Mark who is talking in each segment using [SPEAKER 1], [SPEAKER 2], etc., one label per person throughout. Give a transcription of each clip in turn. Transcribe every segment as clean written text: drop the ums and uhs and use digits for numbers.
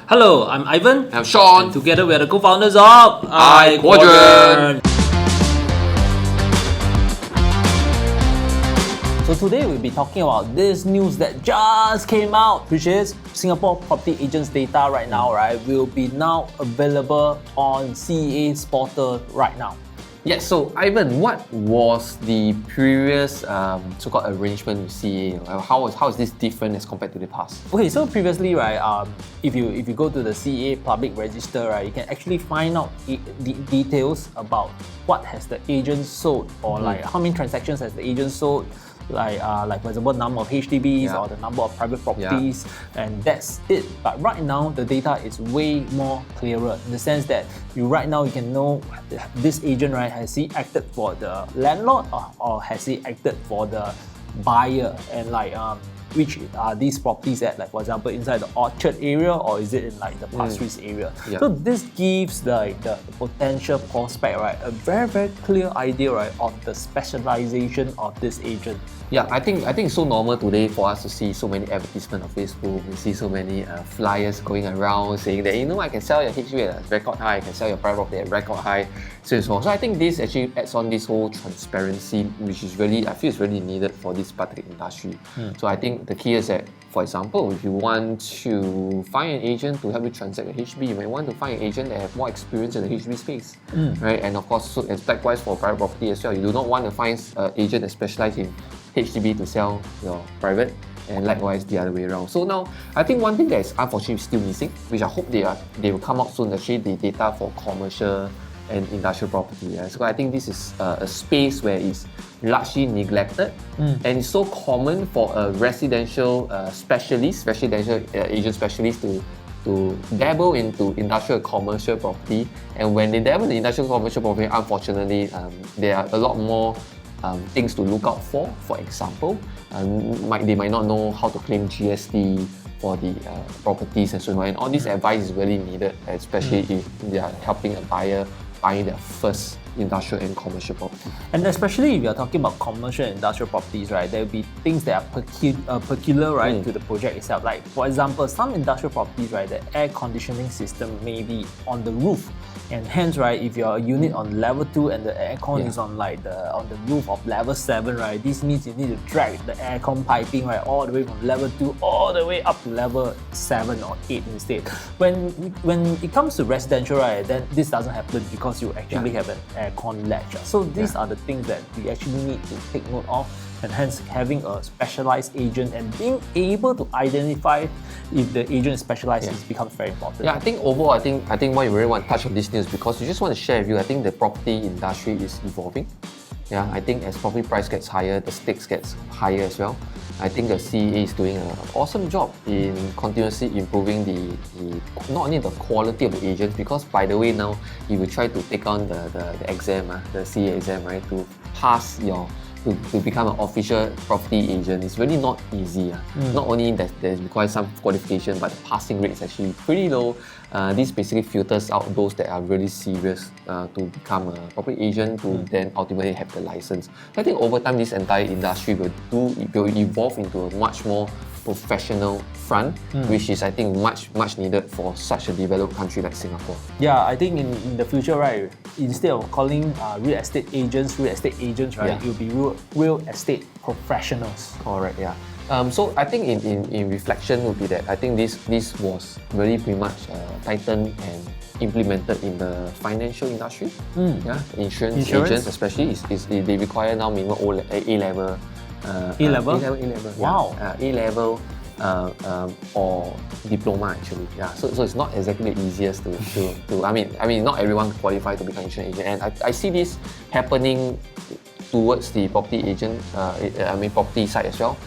[SPEAKER 1] Hello, I'm Ivan.
[SPEAKER 2] I'm Shawn.
[SPEAKER 1] And together we are the co-founders of
[SPEAKER 2] Quadrant.
[SPEAKER 1] So today we'll be talking about this news that just came out, which is Singapore property agents data right now, right, will be now available on CEA's portal right now.
[SPEAKER 2] Yes, so Ivan, what was the previous so-called arrangement with CEA? How is this different as compared to the past?
[SPEAKER 1] Okay, so previously, right, if you go to the CEA public register, right, you can actually find out details about what has the agent sold, or like how many transactions has the agent sold. Like for example, number of HDBs or the number of private properties, and that's it. But right now, the data is way more clearer in the sense that you can know this agent, right, has he acted for the landlord or has he acted for the buyer, and like which are these properties at, like for example inside the Orchard area, or is it in like the Pasir Ris area? So this gives the potential prospect, right, a very clear idea, right, of the specialization of this agent.
[SPEAKER 2] Yeah, I think it's so normal today for us to see so many advertisements on Facebook. We see so many flyers going around saying that, I can sell your HDB at record high, I can sell your private property at record high, so and so on. So I think this actually adds on this whole transparency, which is really, I feel is really needed for this particular industry. So I think the key is that, for example, if you want to find an agent to help you transact a HDB, you might want to find an agent that have more experience in the HDB space, right? And of course, so it's likewise for private property as well. You do not want to find an agent that specializes in HDB to sell your private, and likewise the other way around. So now, I think one thing that is unfortunately still missing, which I hope they will come out soon, actually the data for commercial and industrial property. So I think this is a space where it's largely neglected, and it's so common for a residential agent specialist to dabble into industrial commercial property. And when they dabble in industrial commercial property, unfortunately, there are a lot more things to look out for. For example, they might not know how to claim GST for the properties and so on. And all this advice is really needed, especially if they are helping a buyer buying their first industrial and commercial property.
[SPEAKER 1] And especially if you're talking about commercial and industrial properties, right, there will be things that are peculiar, right, to the project itself. Like for example, some industrial properties, right, the air conditioning system may be on the roof, and hence, right, if you're a unit on level 2 and the aircon is on like on the roof of level 7, right, this means you need to drag the aircon piping, right, all the way from level 2 all the way up to level 7 or 8 instead. When it comes to residential, right, then this doesn't happen because you actually have an aircon latch. So these are the things that we actually need to take note of, and hence having a specialized agent and being able to identify if the agent is specialized becomes very important.
[SPEAKER 2] Yeah, I think overall, I think why you really want to touch on this news, because we just want to share with you, I think the property industry is evolving. Yeah, I think as property price gets higher, the stakes gets higher as well. I think the CEA is doing an awesome job in continuously improving the not only the quality of the agents, because by the way now, if you try to take on the exam, the CEA exam, right, to pass to become an official property agent, it's really not easy. Not only that there requires some qualification, but the passing rate is actually pretty low. This basically filters out those that are really serious to become a property agent, to then ultimately have the license. So I think over time, this entire industry will evolve into a much more professional front, which is, I think, much needed for such a developed country like Singapore.
[SPEAKER 1] Yeah, I think in the future, right, instead of calling real estate agents, right, it will be real estate professionals.
[SPEAKER 2] Correct, yeah. So I think in reflection would be that I think this was really pretty much tightened and implemented in the financial industry. Insurance agents especially, they require now minimum A-level.
[SPEAKER 1] A-level?
[SPEAKER 2] Wow. A-level or diploma actually. Yeah. So it's not exactly the easiest to I mean not everyone qualifies to become an insurance agent, and I see this happening towards the property agent, property side as well,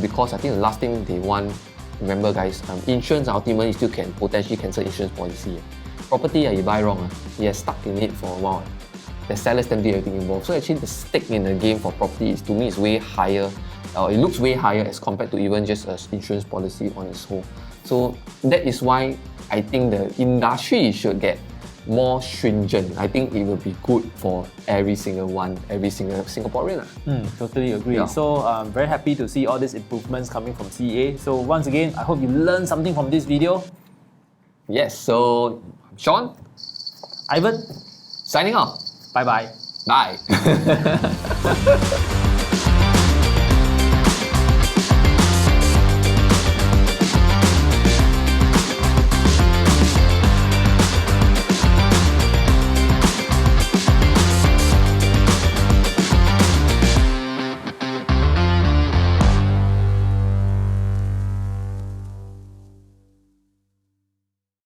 [SPEAKER 2] because I think the last thing they want, remember guys, insurance ultimately still can potentially cancel insurance policy. Property, you buy wrong, you are stuck in it for a while. The sellers tend to do everything involved. So actually the stake in the game for property is, to me, is way higher. It looks way higher as compared to even just an insurance policy on its whole. So that is why I think the industry should get more stringent. I think it will be good for every single Singaporean.
[SPEAKER 1] Totally agree.
[SPEAKER 2] Yeah.
[SPEAKER 1] So I'm very happy to see all these improvements coming from CEA. So once again, I hope you learned something from this video.
[SPEAKER 2] Yes, so Shawn,
[SPEAKER 1] Ivan,
[SPEAKER 2] signing off.
[SPEAKER 1] bye bye.
[SPEAKER 2] Bye.